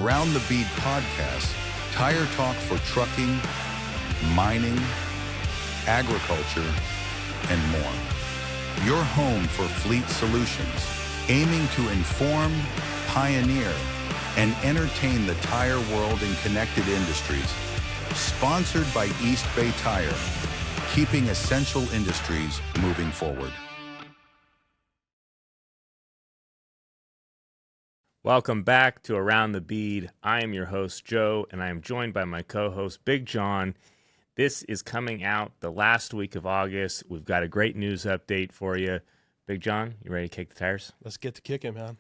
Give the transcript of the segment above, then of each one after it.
Around the Bead podcast, tire talk for trucking, mining, agriculture, and more. Your home for fleet solutions, aiming to inform, pioneer, and entertain the tire world in connected industries. Sponsored by East Bay Tire, keeping essential industries moving forward. Welcome back to Around the Bead. I am your host, Joe, and I am joined by my co-host, Big John. This is coming out the last week of August. We've got a great news update for you. Big John, you ready to kick the tires? Let's get to kicking, man.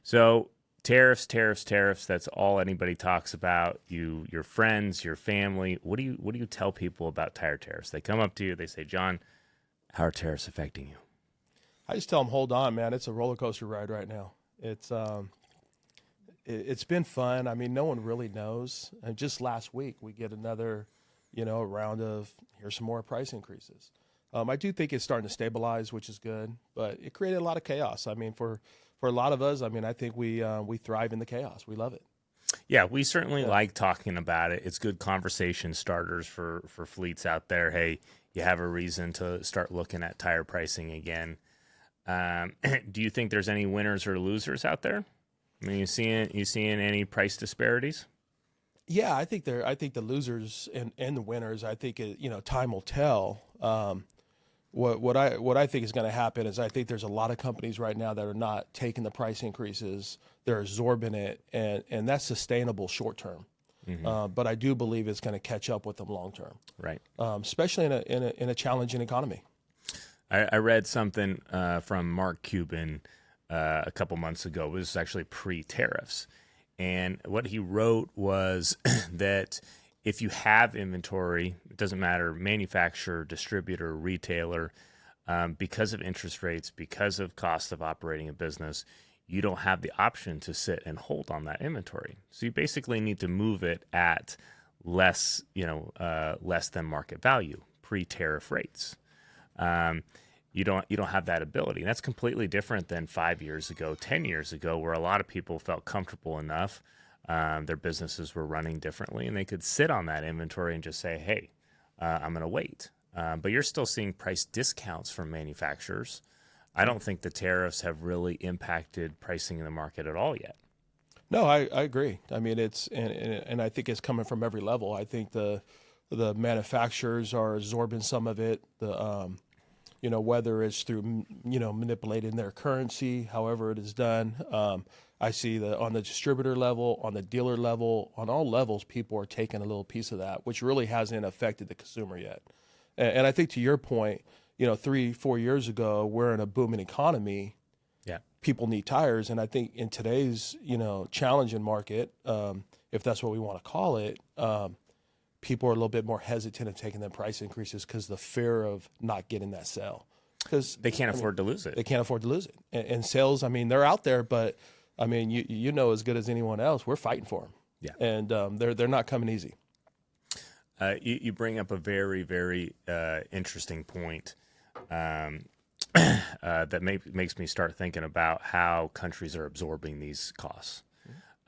So, tariffs. That's all anybody talks about. Your friends, your family. What do you tell people about tire tariffs? They come up to you, they say, John, how are tariffs affecting you? I just tell them, hold on, man. It's a roller coaster ride right now. It's been fun. I mean, no one really knows. And just last week, we get another, round of here's some more price increases. I do think it's starting to stabilize, which is good, but it created a lot of chaos. I mean, for a lot of us, I mean, I think we thrive in the chaos. We love it. Yeah, we certainly like talking about it. It's good conversation starters for fleets out there. Hey, you have a reason to start looking at tire pricing again. Do you think there's any winners or losers out there? I mean, you seeing any price disparities? Yeah, I think the losers and the winners. I think time will tell. What I think is going to happen is I think there's a lot of companies right now that are not taking the price increases. They're absorbing it, and that's sustainable short term. Mm-hmm. But I do believe it's going to catch up with them long term. Right. Especially in a challenging economy. I read something from Mark Cuban a couple months ago. It was actually pre-tariffs. And what he wrote was that if you have inventory, it doesn't matter, manufacturer, distributor, retailer, because of interest rates, because of cost of operating a business, you don't have the option to sit and hold on that inventory. So you basically need to move it at less than market value, pre-tariff rates. You don't have that ability. And that's completely different than 5 years ago, 10 years ago, where a lot of people felt comfortable enough. Their businesses were running differently, and they could sit on that inventory and just say, hey, I'm going to wait. But you're still seeing price discounts from manufacturers. I don't think the tariffs have really impacted pricing in the market at all yet. No, I agree. I mean, and I think it's coming from every level. I think the manufacturers are absorbing some of it. Whether it's through, manipulating their currency, however it is done. I see that on the distributor level, on the dealer level, on all levels, people are taking a little piece of that, which really hasn't affected the consumer yet. And I think to your point, 3-4 years ago, we're in a booming economy. Yeah, people need tires. And I think in today's, challenging market, if that's what we want to call it, people are a little bit more hesitant in taking the price increases because the fear of not getting that sale. Because they can't afford to lose it. They can't afford to lose it. And sales, I mean, they're out there, but I mean, you know as good as anyone else, we're fighting for them. Yeah, and they're not coming easy. You bring up a very, very interesting point that makes me start thinking about how countries are absorbing these costs.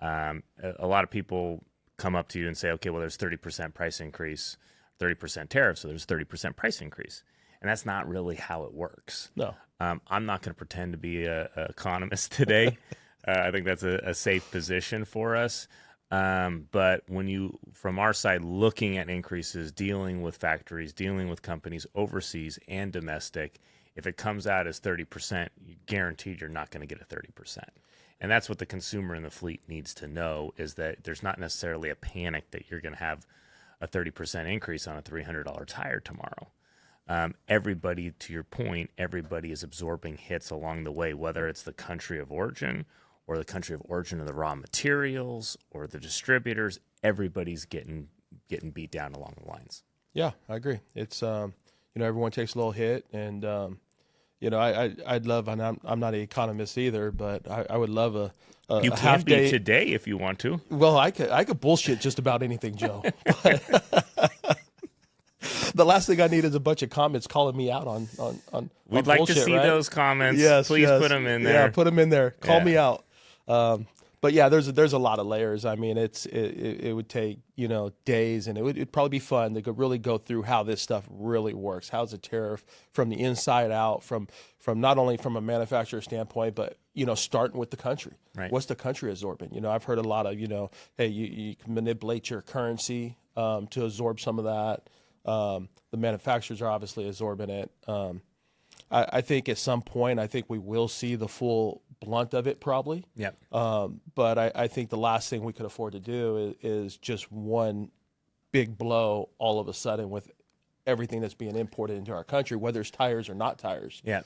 A lot of people come up to you and say, okay, well, there's 30% price increase, 30% tariff, so there's 30% price increase. And that's not really how it works. No. I'm not going to pretend to be an economist today. I think that's a safe position for us. But when you, from our side, looking at increases, dealing with factories, dealing with companies overseas and domestic, if it comes out as 30%, you're guaranteed you're not going to get a 30%. And that's what the consumer and the fleet needs to know, is that there's not necessarily a panic that you're going to have a 30% increase on a $300 tire tomorrow. Everybody, to your point, everybody is absorbing hits along the way, whether it's the country of origin or the country of origin of the raw materials or the distributors. Everybody's getting beat down along the lines. Yeah, I agree. It's everyone takes a little hit, and I'd love, and I'm not an economist either, but I would love a you a can half be day today if you want to. Well, I could bullshit just about anything, Joe. The last thing I need is a bunch of comments calling me out on We'd on like bullshit, to see right? those comments. Yes, Please put them in there. Yeah, put them in there. Call me out. But but yeah, there's a lot of layers. I mean, it would take, you know, days, and it'd probably be fun to really go through how this stuff really works. How's a tariff from the inside out, from not only from a manufacturer standpoint, but, you know, starting with the country. Right. What's the country absorbing? You know, I've heard a lot of, you know, hey, you can manipulate your currency to absorb some of that. The manufacturers are obviously absorbing it. I think at some point, I think we will see the full blunt of it probably. Yeah. But I think the last thing we could afford to do is just one big blow all of a sudden with everything that's being imported into our country, whether it's tires or not tires. Yeah.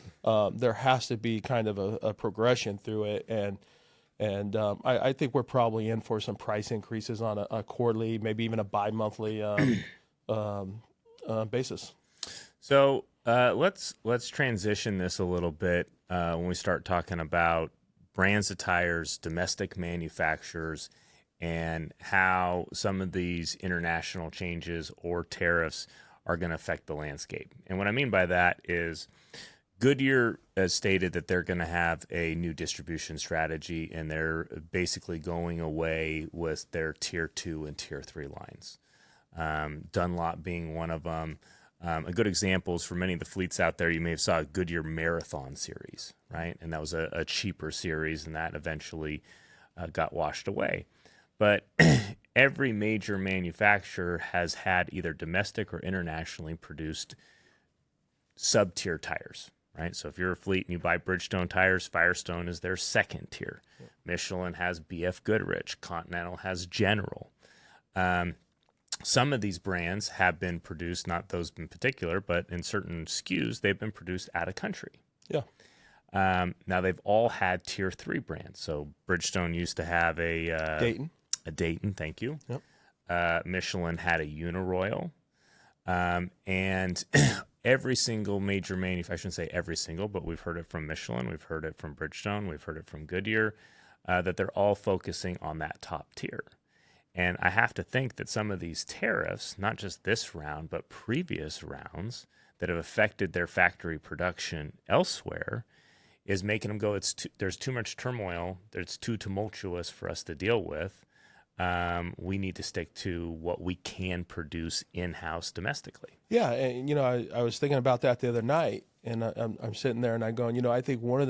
There has to be kind of a progression through it. And I think we're probably in for some price increases on a quarterly, maybe even a bi-monthly basis. So let's transition this a little bit when we start talking about brands of tires, domestic manufacturers, and how some of these international changes or tariffs are going to affect the landscape. And what I mean by that is Goodyear has stated that they're going to have a new distribution strategy, and they're basically going away with their Tier 2 and Tier 3 lines. Dunlop being one of them. A good example is for many of the fleets out there, you may have saw a Goodyear Marathon series, right? And that was a cheaper series, and that eventually got washed away. But every major manufacturer has had either domestic or internationally produced sub-tier tires, right? So if you're a fleet and you buy Bridgestone tires, Firestone is their second tier. Yeah. Michelin has BF Goodrich. Continental has General. Some of these brands have been produced, not those in particular, but in certain SKUs, they've been produced out of country. Yeah. Now, they've all had Tier 3 brands. So Bridgestone used to have a Dayton. A Dayton, thank you. Yep. Michelin had a UniRoyal. And every single major manufacturer, I shouldn't say every single, but we've heard it from Michelin, we've heard it from Bridgestone, we've heard it from Goodyear, that they're all focusing on that top tier. And I have to think that some of these tariffs, not just this round, but previous rounds that have affected their factory production elsewhere, is making them go, there's too much turmoil, it's too tumultuous for us to deal with. We need to stick to what we can produce in-house domestically. Yeah, and, you know, I was thinking about that the other night, and I'm sitting there and I'm going, you know, I think one of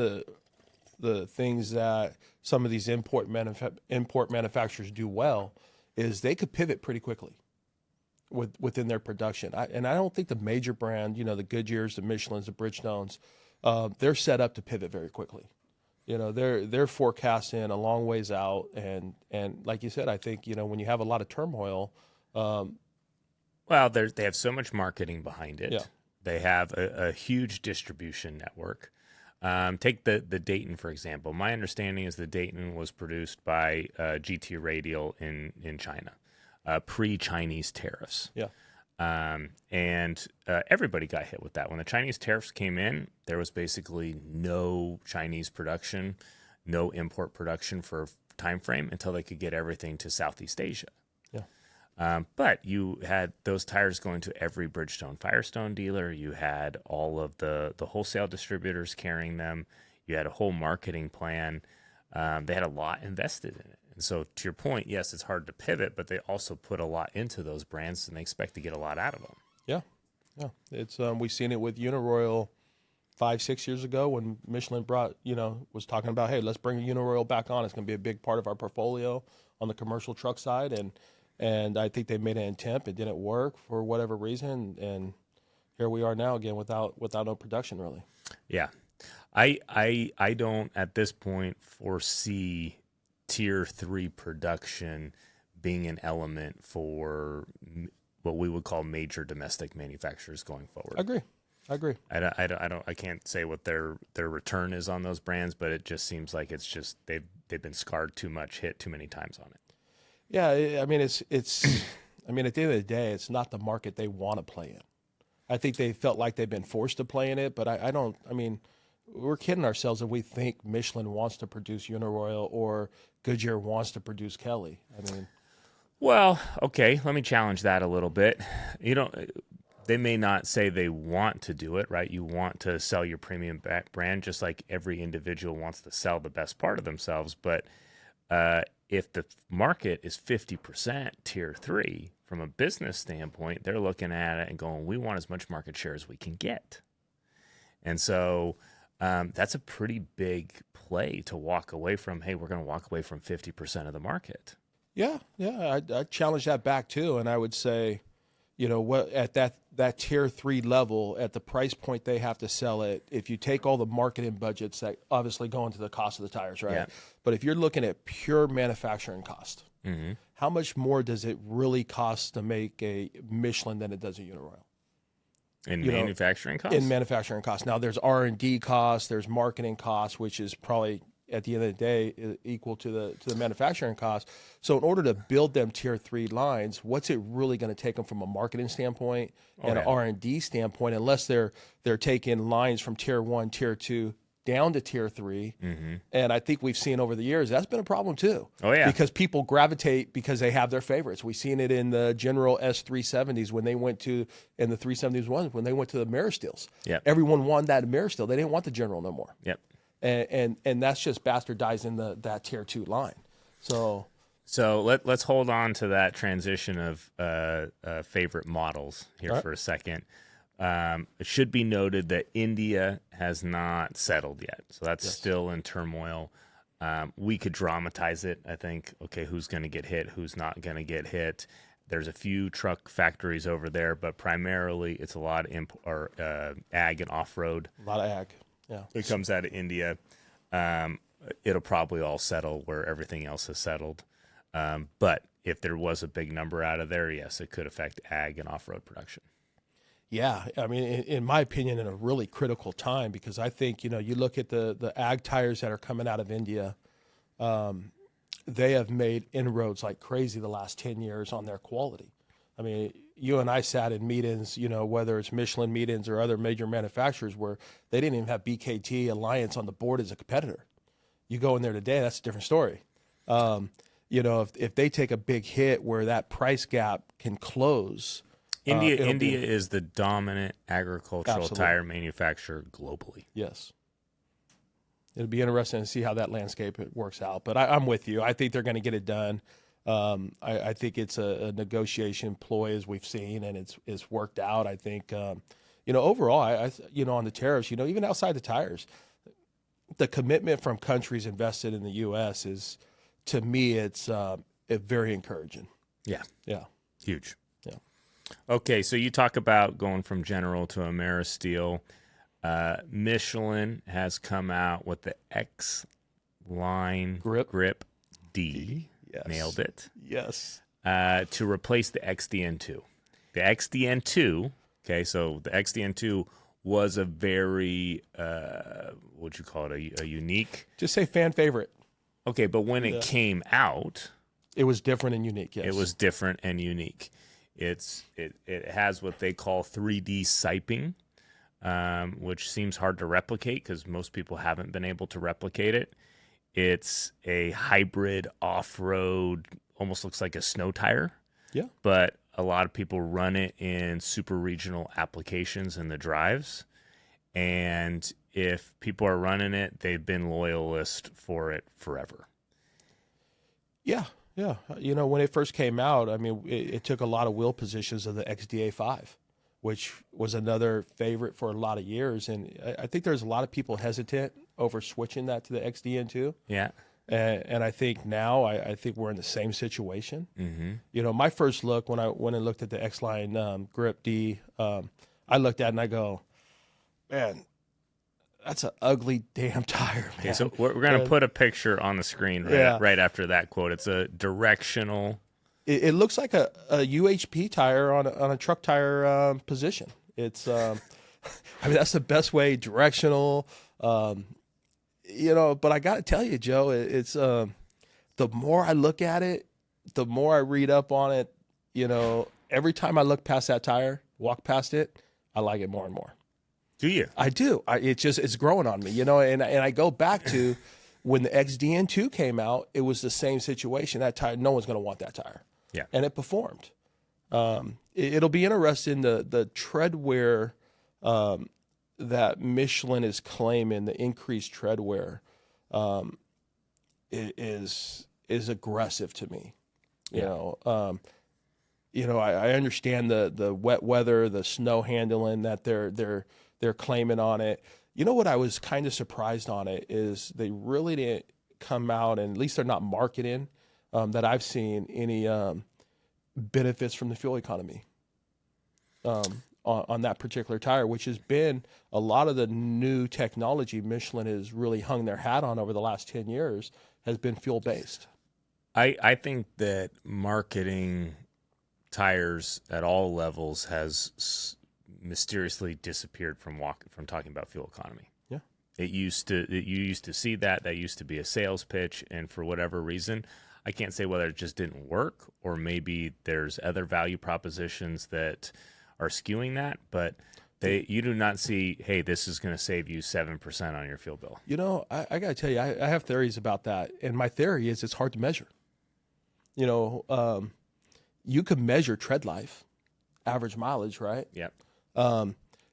the things that some of these import manufacturers do well is they could pivot pretty quickly within their production. I don't think the major brand, you know, the Goodyears, the Michelins, the Bridgestones, they're set up to pivot very quickly. You know, they're forecasting a long ways out, and like you said, I think, you know, when you have a lot of turmoil, well, they have so much marketing behind it. Yeah. They have a huge distribution network. Take the Dayton, for example. My understanding is the Dayton was produced by GT Radial in China, pre-Chinese tariffs. Yeah. And everybody got hit with that. When the Chinese tariffs came in, there was basically no Chinese production, no import production for a time frame until they could get everything to Southeast Asia. Yeah. But you had those tires going to every Bridgestone Firestone dealer. You had all of the wholesale distributors carrying them. You had a whole marketing plan. They had a lot invested in it. And so to your point, yes, it's hard to pivot, but they also put a lot into those brands, and they expect to get a lot out of them. Yeah. Yeah. It's we've seen it with UniRoyal 5-6 years ago when Michelin was talking about, hey, let's bring UniRoyal back on. It's going to be a big part of our portfolio on the commercial truck side. And I think they made an attempt. It didn't work for whatever reason. And here we are now again without no production, really. Yeah. I don't at this point foresee Tier 3 production being an element for what we would call major domestic manufacturers going forward. I agree. I can't say what their return is on those brands, but it just seems like it's just they've been scarred too much, hit too many times on it. Yeah, I mean it's I mean, at the end of the day, it's not the market they want to play in. I think they felt like they've been forced to play in it, but I don't. I mean, we're kidding ourselves if we think Michelin wants to produce UniRoyal or Goodyear wants to produce Kelly. I mean, well, okay, let me challenge that a little bit. You know, they may not say they want to do it, right? You want to sell your premium brand just like every individual wants to sell the best part of themselves, but if the market is 50% tier 3, from a business standpoint, they're looking at it and going, we want as much market share as we can get. And so that's a pretty big play to walk away from. Hey, we're going to walk away from 50% of the market. Yeah, I challenge that back too, and I would say, what at that tier 3 level, at the price point they have to sell it, if you take all the marketing budgets that obviously go into the cost of the tires, right? Yeah. But if you're looking at pure manufacturing cost, how much more does it really cost to make a Michelin than it does a UniRoyal? In manufacturing costs? In manufacturing costs. Now, there's R&D costs, there's marketing costs, which is probably at the end of the day equal to the manufacturing cost. So in order to build them tier 3 lines, what's it really going to take them from a marketing standpoint and an R&D standpoint, unless they're taking lines from tier 1, tier 2 down to tier 3. And I think we've seen over the years that's been a problem too. Oh yeah, because people gravitate because they have their favorites. We've seen it in the General S370s when they went to, and the 371s when they went to the mirror steels. Yep. Everyone wanted that mirror steel. They didn't want the General no more. Yep. And that's just bastardizing that tier 2 line. So let's hold on to that transition of favorite models here for a second. It should be noted that India has not settled yet, so that's still in turmoil. We could dramatize it. I think, okay, who's going to get hit, who's not going to get hit. There's a few truck factories over there, but primarily it's a lot of ag and off-road. A lot of ag. Yeah, it comes out of India. It'll probably all settle where everything else has settled. But if there was a big number out of there, yes, it could affect ag and off-road production. Yeah, I mean, in my opinion, in a really critical time, because I think, you look at the ag tires that are coming out of India, they have made inroads like crazy the last 10 years on their quality. I mean, you and I sat in meetings, whether it's Michelin meetings or other major manufacturers, where they didn't even have BKT Alliance on the board as a competitor. You go in there today, that's a different story. If they take a big hit where that price gap can close. India is the dominant agricultural tire manufacturer globally. Yes. It'll be interesting to see how that landscape works out. But I'm with you. I think they're going to get it done. I think it's a negotiation ploy, as we've seen, and it's worked out. I think, overall, on the tariffs, even outside the tires, the commitment from countries invested in the U.S. is, to me, it's very encouraging. Yeah. Yeah. Huge. Yeah. Okay, so you talk about going from General to Ameristeel. Michelin has come out with the X-Line Grip D. Yes. Nailed it. Yes. To replace the XDN2. The XDN2, okay, so the XDN2 was a very, what'd you call it, a unique? Just say fan favorite. Okay, but when it came out. It was different and unique, yes. It was different and unique. It has what they call 3D siping, which seems hard to replicate because most people haven't been able to replicate it. It's a hybrid off-road, almost looks like a snow tire. Yeah. But a lot of people run it in super regional applications in the drives. And if people are running it, they've been loyalists for it forever. Yeah. Yeah. When it first came out, I mean, it took a lot of wheel positions of the XDA5, which was another favorite for a lot of years. And I think there's a lot of people hesitant over switching that to the XDN2. Yeah. And I think now, I think we're in the same situation. Mm-hmm. My first look, when I went and looked at the X-Line Grip D, I looked at it and I go, man, that's an ugly damn tire, man. Okay, so we're going to put a picture on the screen right after that quote. It's a directional. It looks like a UHP tire on a truck tire position. It's, I mean, that's the best way, directional. But I got to tell you, Joe, it's the more I look at it, the more I read up on it. Every time I look past that tire, walk past it, I like it more and more. Do you? I do. It's growing on me, and I go back to when the XDN2 came out, it was the same situation. That tire, no one's going to want that tire. Yeah. And it performed. It'll be interesting, the tread wear that Michelin is claiming, the increased tread wear, is is aggressive to me. Yeah. I understand the wet weather, the snow handling that they're claiming on it. You know what I was kind of surprised on it is they really didn't come out, and at least they're not marketing that I've seen any benefits from the fuel economy on that particular tire, which has been a lot of the new technology Michelin has really hung their hat on over the last 10 years has been fuel based. I think that marketing tires at all levels has mysteriously disappeared from talking about fuel economy. Yeah. You used to see that used to be a sales pitch, and for whatever reason, I can't say whether it just didn't work or maybe there's other value propositions that are skewing that, but you do not see, hey, this is going to save you 7% on your fuel bill. You know, I got to tell you, I have theories about that, and my theory is it's hard to measure. You can measure tread life, average mileage, right? Yep.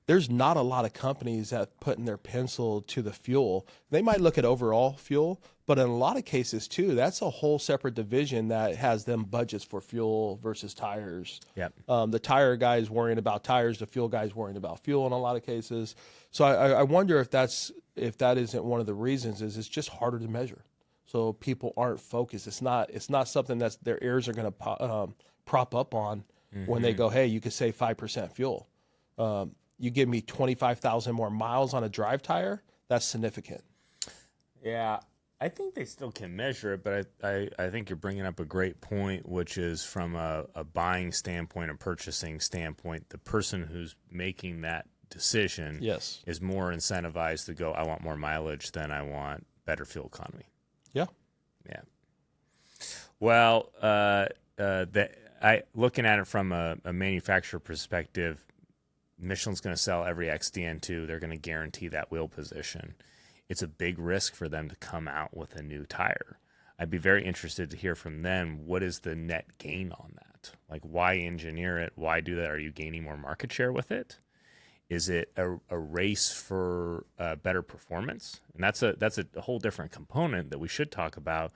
There's not a lot of companies that put in their pencil to the fuel. They might look at overall fuel, but in a lot of cases too, that's a whole separate division that has them budgets for fuel versus tires. Yep. The tire guy is worrying about tires. The fuel guy is worrying about fuel in a lot of cases. So I wonder if that isn't one of the reasons. Is it's just harder to measure, so people aren't focused. It's not something that their ears are going to prop up on when they go, hey, you could save 5% fuel. You give me 25,000 more miles on a drive tire, that's significant. Yeah, I think they still can measure it, but I think you're bringing up a great point, which is from a buying standpoint, a purchasing standpoint, the person who's making that decision is more incentivized to go, I want more mileage than I want better fuel economy. Yeah. Yeah. Well, looking at it from a manufacturer perspective, Michelin's going to sell every XDN2. They're going to guarantee that wheel position. It's a big risk for them to come out with a new tire. I'd be very interested to hear from them. What is the net gain on that? Like, why engineer it? Why do that? Are you gaining more market share with it? Is it a race for better performance? And that's a whole different component that we should talk about.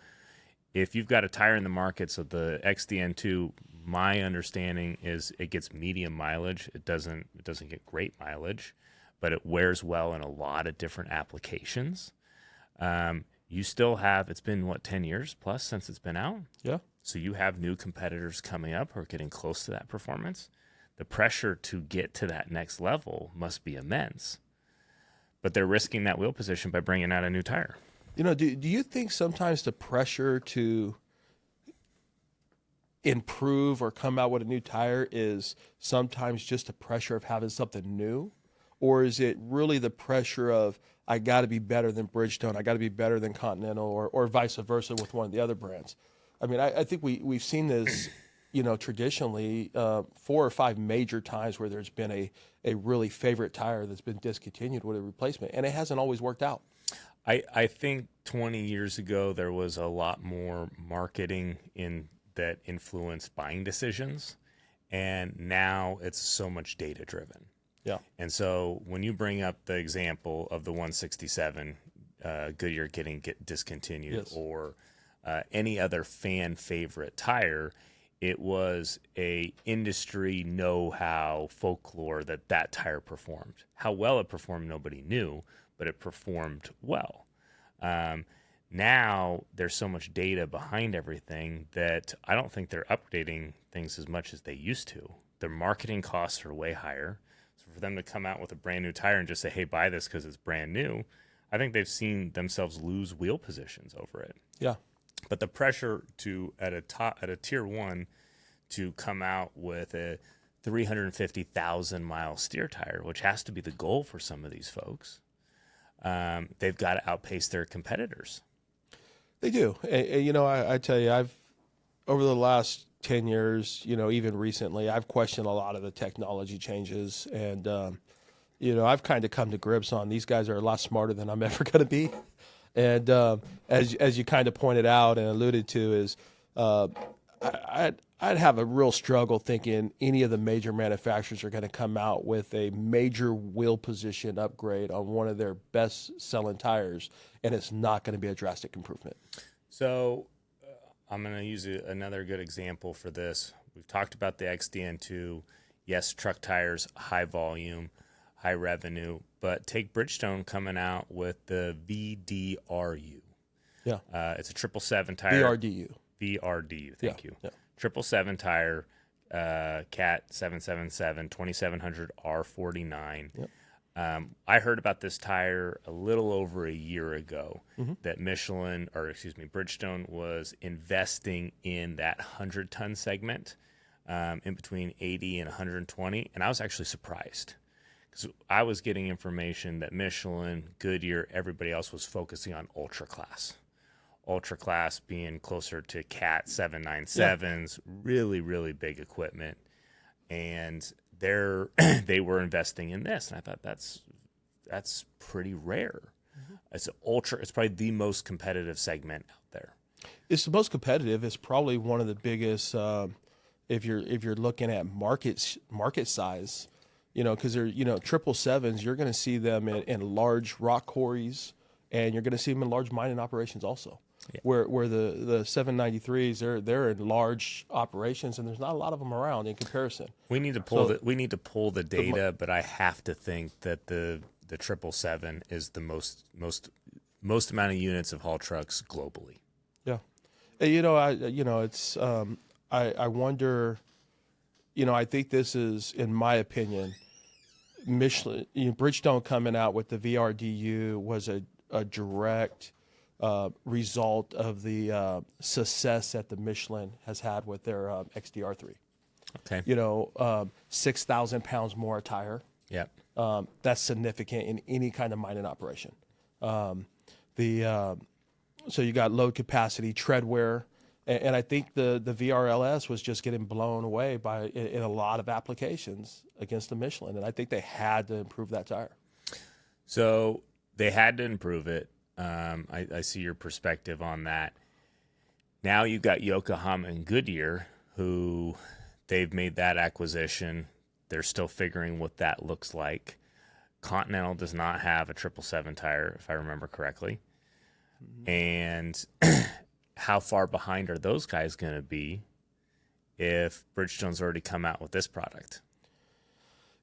If you've got a tire in the market, so the XDN2, my understanding is it gets medium mileage. It doesn't get great mileage, but it wears well in a lot of different applications. You still have, it's been 10 years plus since it's been out? Yeah. So you have new competitors coming up who are getting close to that performance. The pressure to get to that next level must be immense, but they're risking that wheel position by bringing out a new tire. Do you think sometimes the pressure to improve or come out with a new tire is sometimes just the pressure of having something new? Or is it really the pressure of, I got to be better than Bridgestone, I got to be better than Continental, or vice versa with one of the other brands? I mean, I think we've seen this, traditionally 4 or 5 major times where there's been a really favorite tire that's been discontinued with a replacement, and it hasn't always worked out. I think 20 years ago there was a lot more marketing that influenced buying decisions, and now it's so much data driven. Yeah. And so when you bring up the example of the 167 Goodyear getting discontinued, or any other fan favorite tire, it was a industry know-how folklore that tire performed. How well it performed, nobody knew, but it performed well. Now there's so much data behind everything that I don't think they're updating things as much as they used to. Their marketing costs are way higher. So for them to come out with a brand new tire and just say, hey, buy this because it's brand new, I think they've seen themselves lose wheel positions over it. Yeah. But the pressure at a tier 1 to come out with a 350,000 mile steer tire, which has to be the goal for some of these folks, they've got to outpace their competitors. They do. And, I tell you, I've, over the last 10 years, even recently, I've questioned a lot of the technology changes. And, I've kind of come to grips on these guys are a lot smarter than I'm ever going to be. And as you kind of pointed out and alluded to is I'd have a real struggle thinking any of the major manufacturers are going to come out with a major wheel position upgrade on one of their best selling tires, and it's not going to be a drastic improvement. So I'm going to use another good example for this. We've talked about the XDN2. Yes, truck tires, high volume, high revenue, but take Bridgestone coming out with the VDRU. Yeah. It's a 777 tire. VRDU. VRDU, thank you. Yeah. 777 tire, Cat 777, 2700 R49. Yep. I heard about this tire a little over a year ago that Bridgestone was investing in that 100-ton segment in between 80 and 120, and I was actually surprised because I was getting information that Michelin, Goodyear, everybody else was focusing on ultra class. Ultra class being closer to Cat 797s, really, really big equipment, and they were investing in this, and I thought that's pretty rare. It's it's probably the most competitive segment out there. It's the most competitive. It's probably one of the biggest. If you're looking at market size, because they're 777s, you're going to see them in large rock quarries, and you're going to see them in large mining operations also. Yeah. Where the 793s, they're in large operations, and there's not a lot of them around in comparison. We need to pull the data, but I have to think that the 777 is the most amount of units of haul trucks globally. Yeah, I wonder. I think this is, in my opinion, Michelin, Bridgestone coming out with the VRDU was a direct result of the success that the Michelin has had with their XDR3. Okay. 6,000 pounds more a tire. Yep. That's significant in any kind of mining operation. So you got load capacity, tread wear, and I think the VRLS was just getting blown away in a lot of applications against the Michelin, and I think they had to improve that tire. So they had to improve it. I see your perspective on that. Now you've got Yokohama and Goodyear, who they've made that acquisition. They're still figuring what that looks like. Continental does not have a 777 tire, if I remember correctly. And how far behind are those guys going to be if Bridgestone's already come out with this product?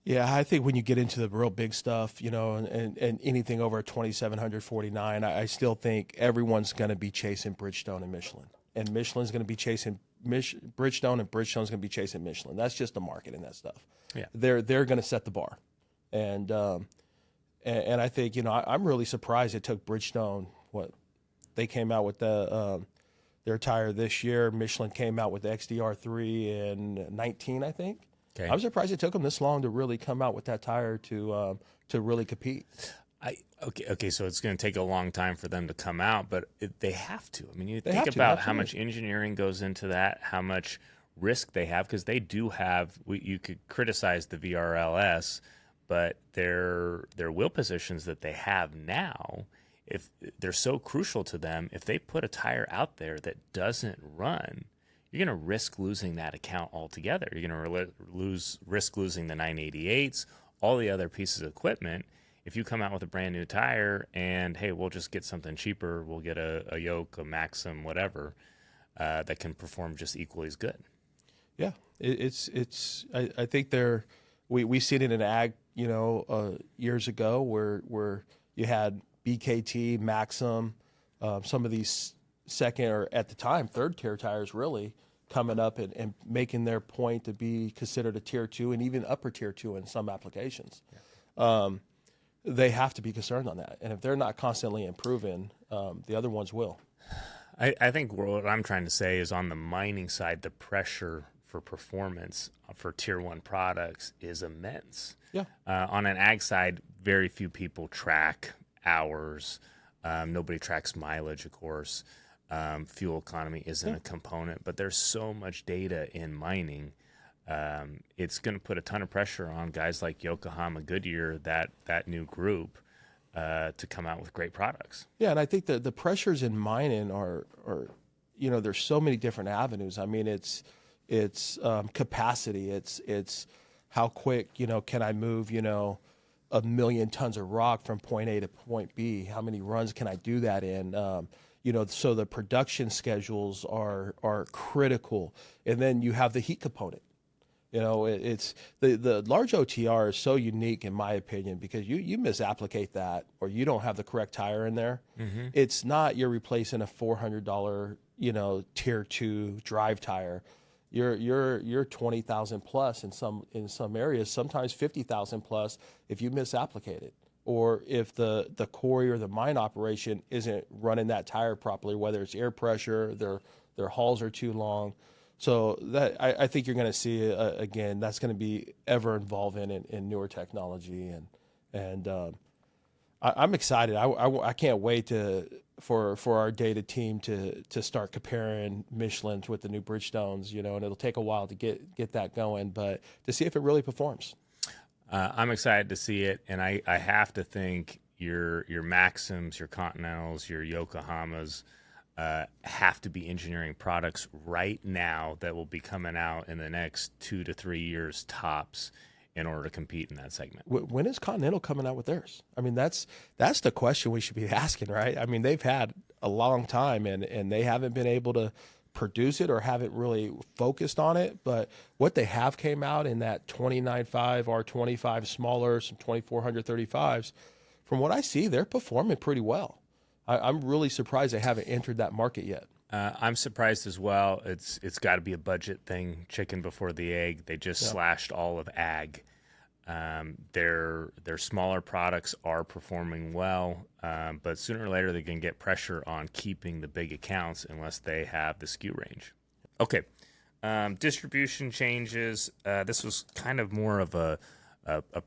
Yeah, I think when you get into the real big stuff, and anything over a 2749, I still think everyone's going to be chasing Bridgestone and Michelin. And Michelin's going to be chasing Bridgestone, and Bridgestone's going to be chasing Michelin. That's just the market and that stuff. Yeah, they're going to set the bar, and I think I'm really surprised it took Bridgestone they came out with their tire this year. Michelin came out with the XDR3 in 19, I think. Okay. I'm surprised it took them this long to really come out with that tire to really compete. Okay, so it's going to take a long time for them to come out, but they have to. I mean, you think about how much engineering goes into that, how much risk they have, because they do have. You could criticize the VRLS, but their wheel positions that they have now, if they're so crucial to them, if they put a tire out there that doesn't run, you're going to risk losing that account altogether. You're going to risk losing the 988s, all the other pieces of equipment. If you come out with a brand new tire and, hey, we'll just get something cheaper, we'll get a Yoke, a Maxim, whatever, that can perform just equally as good. Yeah, I think we seen it in ag, years ago where you had BKT, Maxim, some of these second or at the time third tier tires really coming up and making their point to be considered a tier 2 and even upper tier 2 in some applications. Yeah. They have to be concerned on that, and if they're not constantly improving, the other ones will. I think what I'm trying to say is on the mining side, the pressure for performance for tier 1 products is immense. Yeah. On an ag side, very few people track hours. Nobody tracks mileage, of course. Fuel economy isn't a component, but there's so much data in mining. It's going to put a ton of pressure on guys like Yokohama, Goodyear, that new group, to come out with great products. Yeah, and I think that the pressures in mining are there's so many different avenues. I mean, it's capacity. It's how quick can I move 1 million tons of rock from point A to point B? How many runs can I do that in? so the production schedules are critical. And then you have the heat component. It's the large OTR is so unique in my opinion because you misapplicate that or you don't have the correct tire in there. Mm-hmm. It's not you're replacing a $400 tier 2 drive tire. You're 20,000 plus in some areas, sometimes 50,000 plus if you misapplicate it, or if the quarry or the mine operation isn't running that tire properly, whether it's air pressure, their hauls are too long. So that I think you're going to see again. That's going to be ever evolving in newer technology, and I'm excited. I can't wait for our data team to start comparing Michelin's with the new Bridgestones. And it'll take a while to get that going, but to see if it really performs. I'm excited to see it, and I have to think your Maxims, your Continentals, your Yokohamas. Have to be engineering products right now that will be coming out in the next 2 to 3 years tops in order to compete in that segment. When is Continental coming out with theirs? I mean, that's the question we should be asking, right? I mean, they've had a long time and they haven't been able to produce it or haven't really focused on it. But what they have came out in that 29.5 R25 smaller, some 2435s, from what I see, they're performing pretty well. I'm really surprised they haven't entered that market yet. I'm surprised as well. It's got to be a budget thing, chicken before the egg. They just slashed all of ag. Their smaller products are performing well, but sooner or later they can get pressure on keeping the big accounts unless they have the SKU range. Okay, distribution changes. This was kind of more of a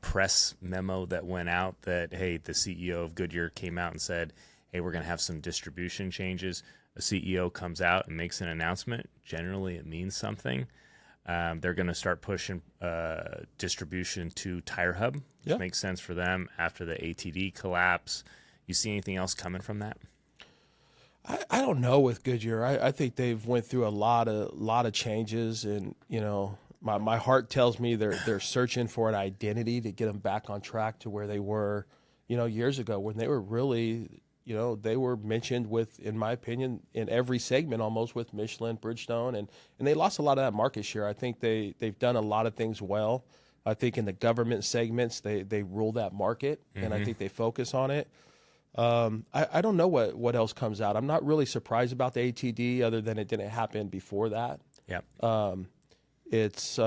press memo that went out that, hey, the CEO of Goodyear came out and said, hey, we're going to have some distribution changes. A CEO comes out and makes an announcement. Generally, it means something. They're going to start pushing distribution to TireHub, which makes sense for them after the ATD collapse. You see anything else coming from that? I don't know with Goodyear. I think they've went through a lot of changes, and my heart tells me they're searching for an identity to get them back on track to where they were, years ago when they were really. They were mentioned with, in my opinion, in every segment almost with Michelin, Bridgestone, and they lost a lot of that market share. I think they've done a lot of things well. I think in the government segments, they rule that market, and I think they focus on it. I don't know what else comes out. I'm not really surprised about the ATD other than it didn't happen before that. Yep. It's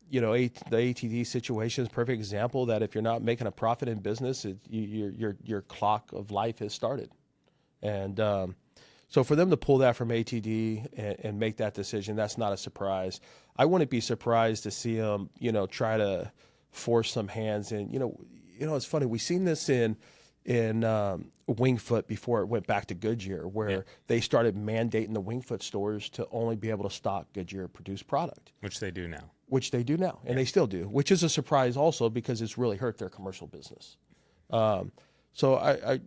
the ATD situation is a perfect example that if you're not making a profit in business, your clock of life has started. And so for them to pull that from ATD and make that decision, that's not a surprise. I wouldn't be surprised to see them, try to force some hands. And, it's funny. We've seen this in Wingfoot before it went back to Goodyear, where they started mandating the Wingfoot stores to only be able to stock Goodyear produced product. Which they do now. And they still do, which is a surprise also because it's really hurt their commercial business. So I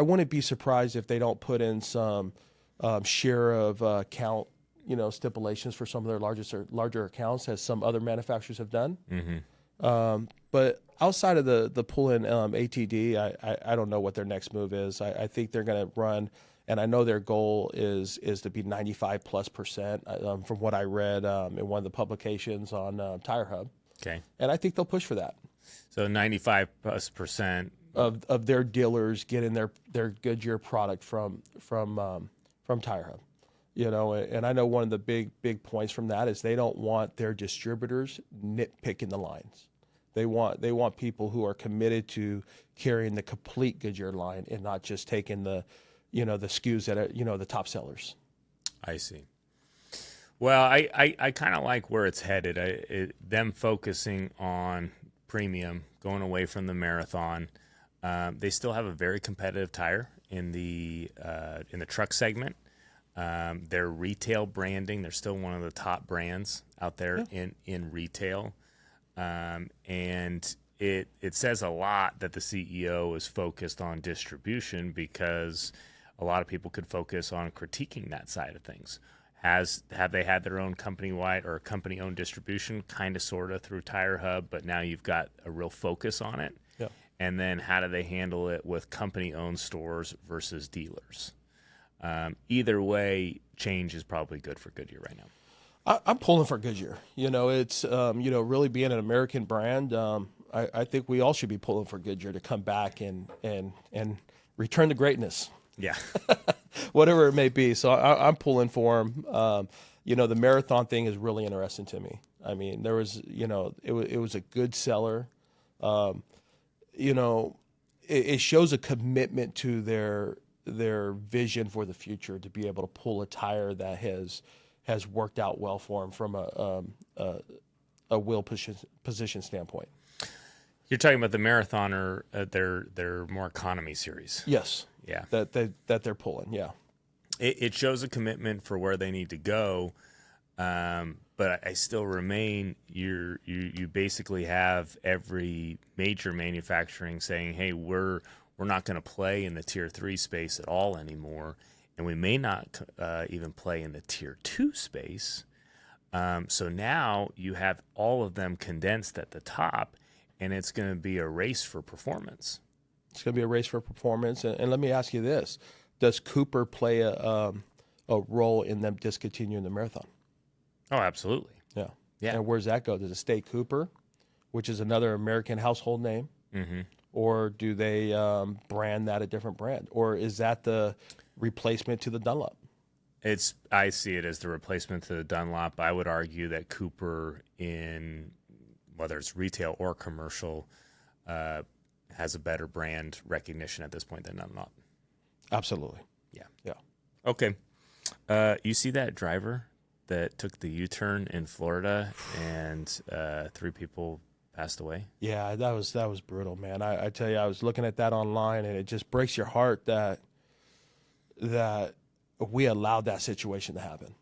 wouldn't be surprised if they don't put in some share of account, stipulations for some of their larger accounts, as some other manufacturers have done. Mm-hmm. But outside of the pull-in ATD, I don't know what their next move is. I think they're going to run, and I know their goal is to be 95+% from what I read in one of the publications on TireHub. Okay. And I think they'll push for that. So 95+% of their dealers getting their Goodyear product from TireHub. And I know one of the big points from that is they don't want their distributors nitpicking the lines. They want people who are committed to carrying the complete Goodyear line and not just taking the SKUs that are, the top sellers. I see. Well, I kind of like where it's headed. Them focusing on premium, going away from the marathon. They still have a very competitive tire in the truck segment. Their retail branding, they're still one of the top brands out there in retail. And it says a lot that the CEO is focused on distribution, because a lot of people could focus on critiquing that side of things. Have they had their own company-wide or company-owned distribution, kind of, sort of, through TireHub, but now you've got a real focus on it? Yeah. And then how do they handle it with company-owned stores versus dealers? Either way, change is probably good for Goodyear right now. I'm pulling for Goodyear. It's really being an American brand. I think we all should be pulling for Goodyear to come back and return to greatness. Yeah. Whatever it may be. So I'm pulling for them. The marathon thing is really interesting to me. I mean, there was, it was a good seller. It shows a commitment to their vision for the future to be able to pull a tire that has worked out well for them from a wheel position standpoint. You're talking about the marathoner, their more economy series. Yes. Yeah. That they're pulling. Yeah. It shows a commitment for where they need to go. But I still remain, you basically have every major manufacturing saying, hey, we're not going to play in the tier 3 space at all anymore. And we may not even play in the tier 2 space. So now you have all of them condensed at the top, and it's going to be a race for performance. It's going to be a race for performance. And let me ask you this. Does Cooper play a role in them discontinuing the marathon? Oh, absolutely. Yeah. Yeah. And where's that go? Does it stay Cooper, which is another American household name? Mm-hmm. Or do they brand that a different brand? Or is that the replacement to the Dunlop? I see it as the replacement to the Dunlop. I would argue that Cooper, in whether it's retail or commercial, has a better brand recognition at this point than Dunlop. Absolutely. Yeah. Yeah. Okay. You see that driver that took the U-turn in Florida and 3 people passed away? Yeah, that was brutal, man. I tell you, I was looking at that online, and it just breaks your heart that we allowed that situation to happen.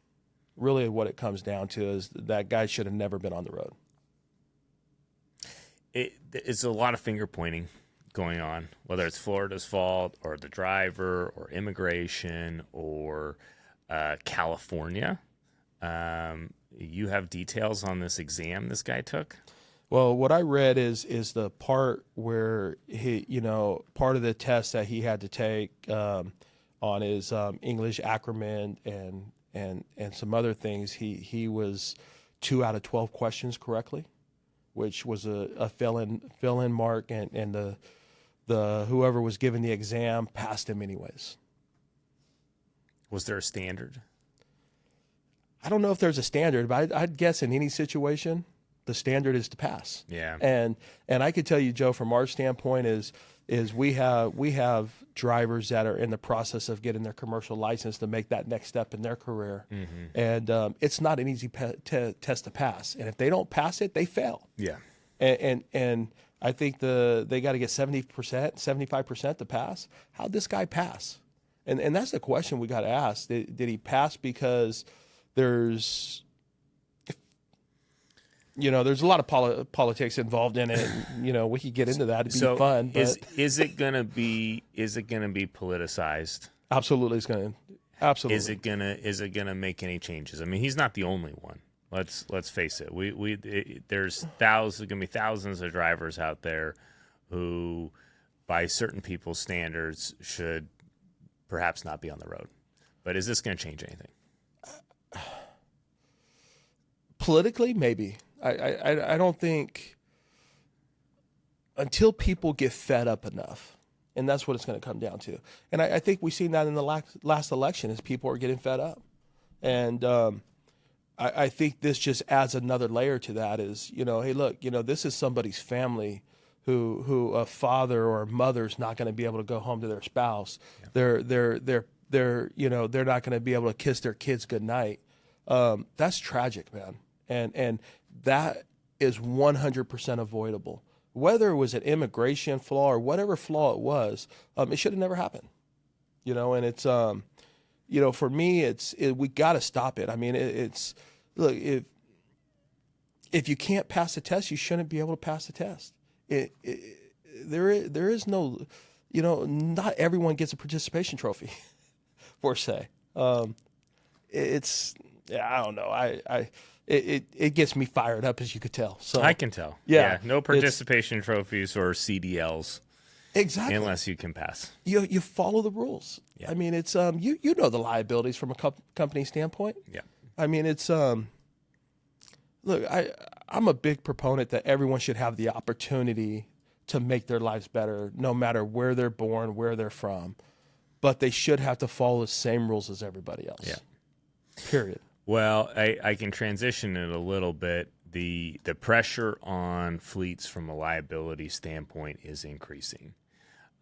Really, what it comes down to is that guy should have never been on the road. It's a lot of finger pointing going on, whether it's Florida's fault or the driver or immigration or California. You have details on this exam this guy took? Well, what I read is the part where part of the test that he had to take on his English acronym and some other things. He was 2 out of 12 questions correctly, which was a fill-in mark, and the whoever was giving the exam passed him anyways. Was there a standard? I don't know if there's a standard, but I'd guess in any situation, the standard is to pass. Yeah. And I could tell you, Joe, from our standpoint is we have drivers that are in the process of getting their commercial license to make that next step in their career. Mm-hmm. And it's not an easy test to pass. And if they don't pass it, they fail. Yeah. And I think they got to get 70%, 75% to pass. How'd this guy pass? And that's the question we got to ask. Did he pass because there's a lot of politics involved in it. And, we could get into that. It'd be fun. But is it gonna be politicized? Absolutely, it's gonna. Absolutely. Is it gonna make any changes? I mean, he's not the only one. Let's face it. There's gonna be thousands of drivers out there who, by certain people's standards, should perhaps not be on the road. But is this gonna change anything? Politically, maybe. I don't think until people get fed up enough, and that's what it's going to come down to. And I think we've seen that in the last election as people are getting fed up. And I think this just adds another layer to that is, hey, look, this is somebody's family who a father or a mother's not going to be able to go home to their spouse. Yeah. They're not going to be able to kiss their kids goodnight. That's tragic, man. And that is 100% avoidable. Whether it was an immigration flaw or whatever flaw it was, it should have never happened. And it's, for me, we got to stop it. I mean, look, if you can't pass the test, you shouldn't be able to pass the test. There is no, not everyone gets a participation trophy, per se. I don't know. It gets me fired up, as you could tell. So I can tell. Yeah. No participation trophies or CDLs Exactly. Unless you can pass. You follow the rules. Yeah. I mean, it's you know the liabilities from a company standpoint. Yeah. I mean, it's look, I'm a big proponent that everyone should have the opportunity to make their lives better, no matter where they're born, where they're from, but they should have to follow the same rules as everybody else. Yeah. Period. Well, I can transition it a little bit. The pressure on fleets from a liability standpoint is increasing.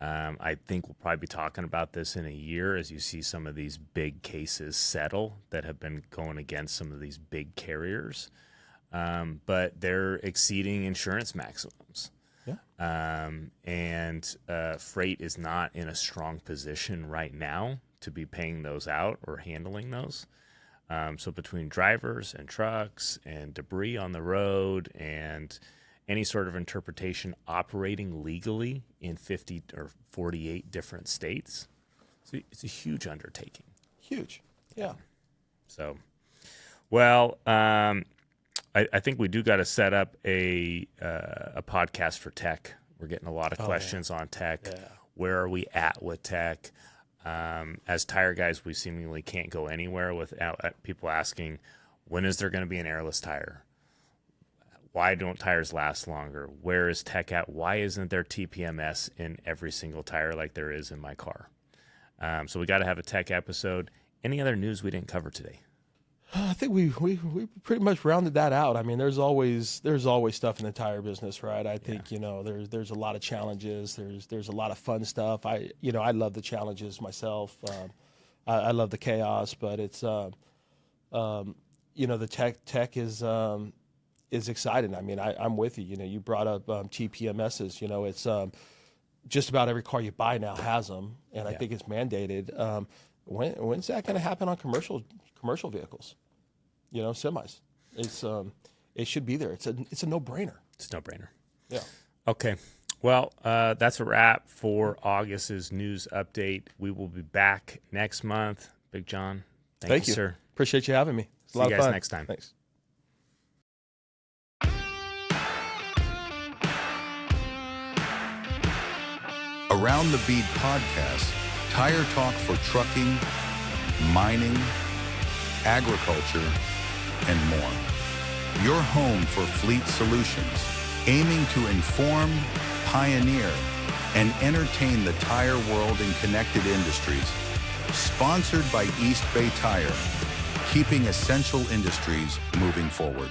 I think we'll probably be talking about this in a year as you see some of these big cases settle that have been going against some of these big carriers. But they're exceeding insurance maximums. Yeah. And freight is not in a strong position right now to be paying those out or handling those. So between drivers and trucks and debris on the road and any sort of interpretation operating legally in 50 or 48 different states, so it's a huge undertaking. Huge. Yeah. So, well, I think we do got to set up a podcast for tech. We're getting a lot of questions on tech. Yeah. Where are we at with tech? As tire guys, we seemingly can't go anywhere without people asking, when is there going to be an airless tire? Why don't tires last longer? Where is tech at? Why isn't there TPMS in every single tire like there is in my car? So we got to have a tech episode. Any other news we didn't cover today? I think we pretty much rounded that out. I mean, there's always stuff in the tire business, right? I think there's a lot of challenges. There's a lot of fun stuff. I love the challenges myself. I love the chaos, but it's the tech is exciting. I mean, I'm with you. You brought up TPMSs. It's just about every car you buy now has them, and I think it's mandated. When's that going to happen on commercial vehicles? Semis. It should be there. It's a no-brainer. It's a no-brainer. Yeah. Okay. Well, that's a wrap for August's news update. We will be back next month. Big John, thank you, sir. Appreciate you having me. It's a lot See you of guys fun. next time. Thanks. Around the Bead podcast, tire talk for trucking, mining, agriculture, and more. Your home for fleet solutions, aiming to inform, pioneer, and entertain the tire world and connected industries. Sponsored by East Bay Tire, keeping essential industries moving forward.